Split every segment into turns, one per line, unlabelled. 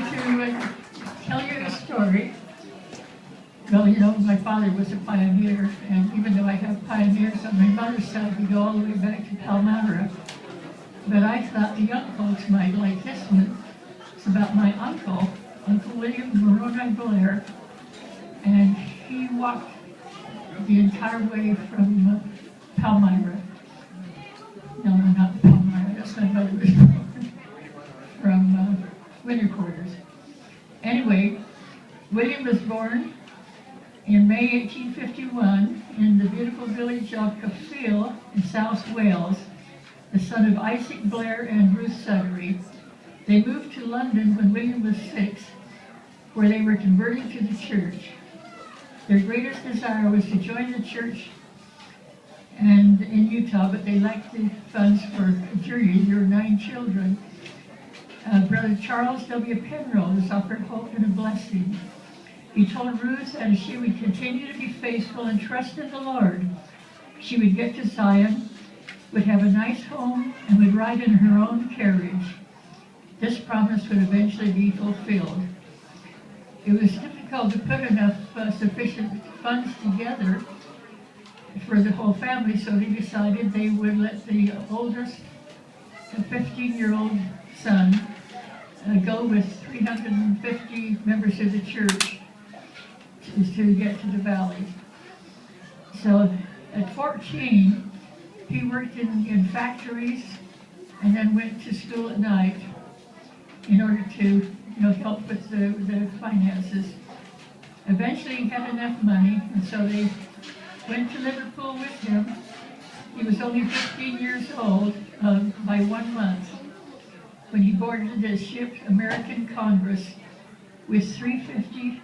going to tell you a story. Well, you know, my father was a pioneer, and even though I have pioneers on my mother's side, we go all the way back to Palmyra. But I thought the young folks might like this one. It's about my uncle, Uncle William Moroni Blair, and he walked the entire way from Palmyra. No, not Palmyra, that's my mother's from winter quarters. Anyway, William was born in May 1851 in the beautiful village of Caerphilly in South Wales, the son of Isaac Blair and Ruth Suttery. They moved to London when William was 6, where they were converted to the church. Their greatest desire was to join the church and in Utah, but they lacked the funds for a journey. There were 9 children. Brother Charles W. Penrose offered hope and a blessing. He told Ruth that if she would continue to be faithful and trust in the Lord, she would get to Zion, would have a nice home, and would ride in her own carriage. This promise would eventually be fulfilled. It was difficult to put enough sufficient funds together for the whole family, so they decided they would let the oldest, the 15-year-old son, go with 350 members of the church to get to the valley. So at 14, he worked in factories and then went to school at night in order to help with the finances. Eventually he had enough money, and so they went to Liverpool with him. He was only 15 years old by 1 month when he boarded the ship American Congress with 350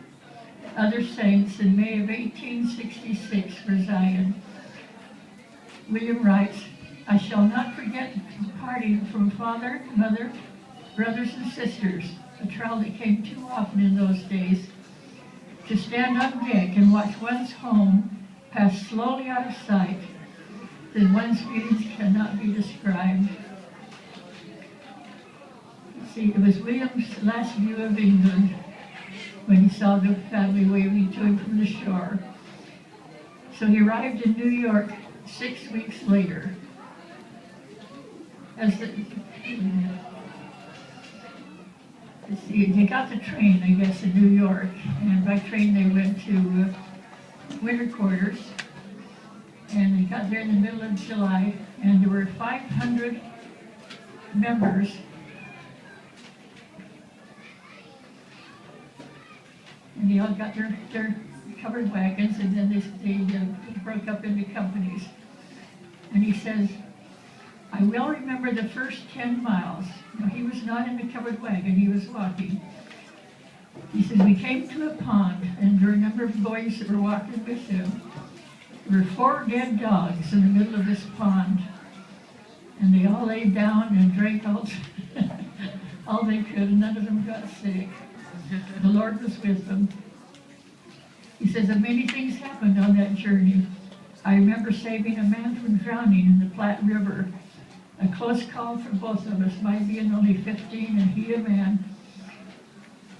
other saints in May of 1866 for Zion. William writes, "I shall not forget parting from father, mother, brothers and sisters, a trial that came too often in those days. To stand on deck and watch one's home pass slowly out of sight, then one's feelings cannot be described." See, it was William's last view of England when he saw the family waving to him from the shore. So he arrived in New York 6 weeks later. They got the train, I guess, in New York, and by train they went to winter quarters, and they got there in the middle of July, and there were 500 members. And they all got their covered wagons, and then they broke up into companies. And he says, "I will remember the first 10 miles. Now, he was not in the covered wagon, he was walking. He says, we came to a pond, and there were a number of boys that were walking with him. There were 4 dead dogs in the middle of this pond. And they all laid down and drank all they could, and none of them got sick. The Lord was with them." He says that many things happened on that journey. "I remember saving a man from drowning in the Platte River. A close call for both of us, my being only 15 and he a man."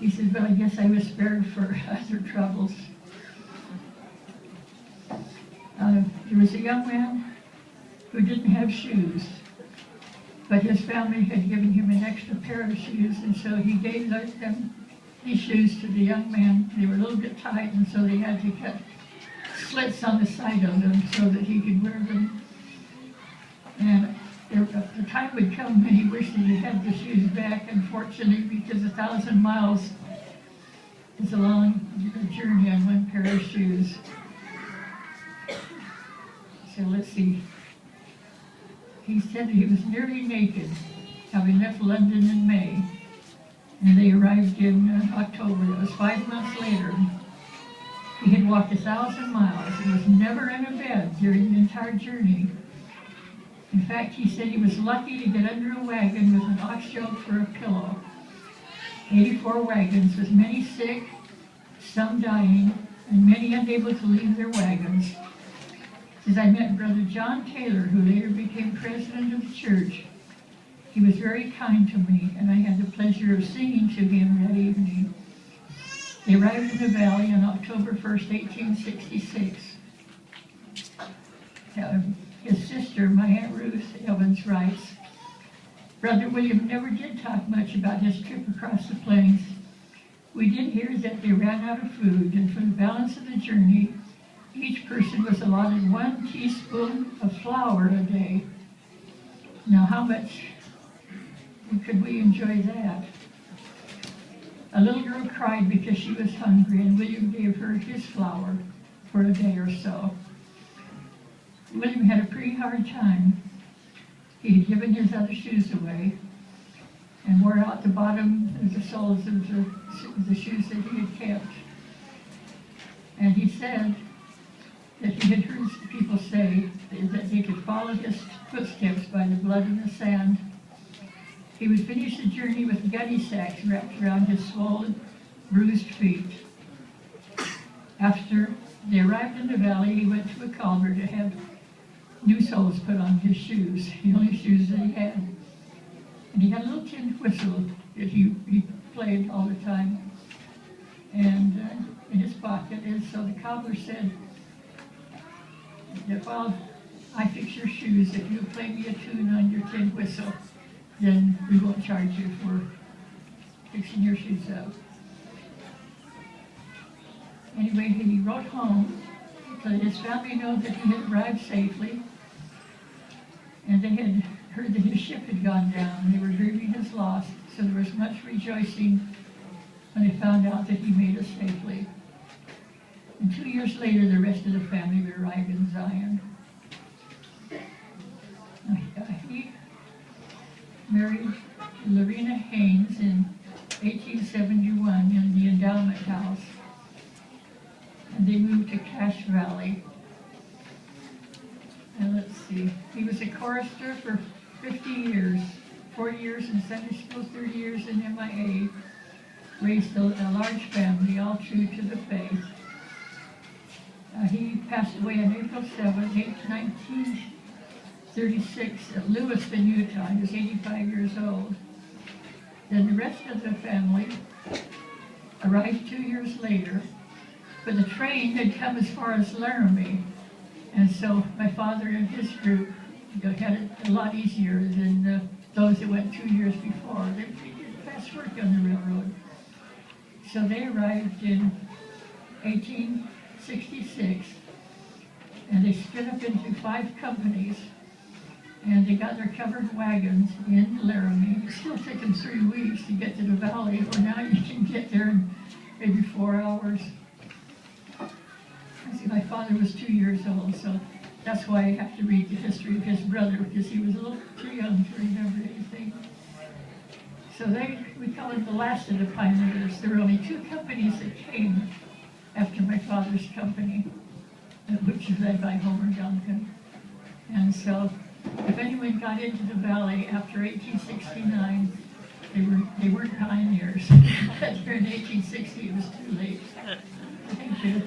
He says, "But I guess I was spared for other troubles." There was a young man who didn't have shoes, but his family had given him an extra pair of shoes, and so he gave them these shoes to the young man. They were a little bit tight, and so they had to cut slits on the side of them so that he could wear them. And the time would come when he wished that he had the shoes back, unfortunately, because 1,000 miles is a long journey on one pair of shoes. So let's see. He said he was nearly naked, having left London in May, and they arrived in October. It was 5 months later. He had walked 1,000 miles and was never in a bed during the entire journey. In fact, he said he was lucky to get under a wagon with an ox yoke for a pillow. 84 wagons with many sick, some dying, and many unable to leave their wagons. He says, "I met Brother John Taylor, who later became president of the church. He was very kind to me, and I had the pleasure of singing to him that evening. They arrived in the valley on October 1st, 1866. His sister, my Aunt Ruth Evans, writes, Brother William never did talk much about his trip across the plains. We did hear that they ran out of food, and for the balance of the journey, each person was allotted 1 teaspoon of flour a day. Now, how much could we enjoy that? A little girl cried because she was hungry, and William gave her his flour for a day or so. William had a pretty hard time. He had given his other shoes away and wore out the bottom of the soles of the shoes that he had kept. And he said that he had heard people say that they could follow his footsteps by the blood in the sand. He would finish the journey with gunny sacks wrapped around his swollen, bruised feet. After they arrived in the valley, he went to a culver to have new soles put on his shoes, the only shoes that he had. And he had a little tin whistle that he played all the time, and in his pocket. And so the cobbler said that while I fix your shoes, if you play me a tune on your tin whistle, then we won't charge you for fixing your shoes up. Anyway, he wrote home to let his family know that he had arrived safely, and they had heard that his ship had gone down. They were grieving his loss, so there was much rejoicing when they found out that he made it safely. And 2 years later, the rest of the family would arrive in Zion. He married Lorena Haynes in 1871 in the endowment house, and they moved to Cache Valley. And let's see, he was a chorister for 50 years, 40 years in Sunday school, 30 years in MIA, raised a large family, all true to the faith. He passed away on April 7th, 1936 at Lewiston, Utah. He was 85 years old. Then the rest of the family arrived 2 years later, but the train had come as far as Laramie. And so my father and his group had it a lot easier than those that went 2 years before. They did fast work on the railroad. So they arrived in 1866, and they split up into 5 companies, and they got their covered wagons in Laramie. It still took them 3 weeks to get to the valley, where now you can get there in maybe 4 hours. See, my father was 2 years old, so that's why I have to read the history of his brother, because he was a little too young to remember anything. So we call it the last of the pioneers. There were only 2 companies that came after my father's company, which was led by Homer Duncan. And so if anyone got into the valley after 1869, they weren't pioneers. But here in 1860, it was too late. Thank you.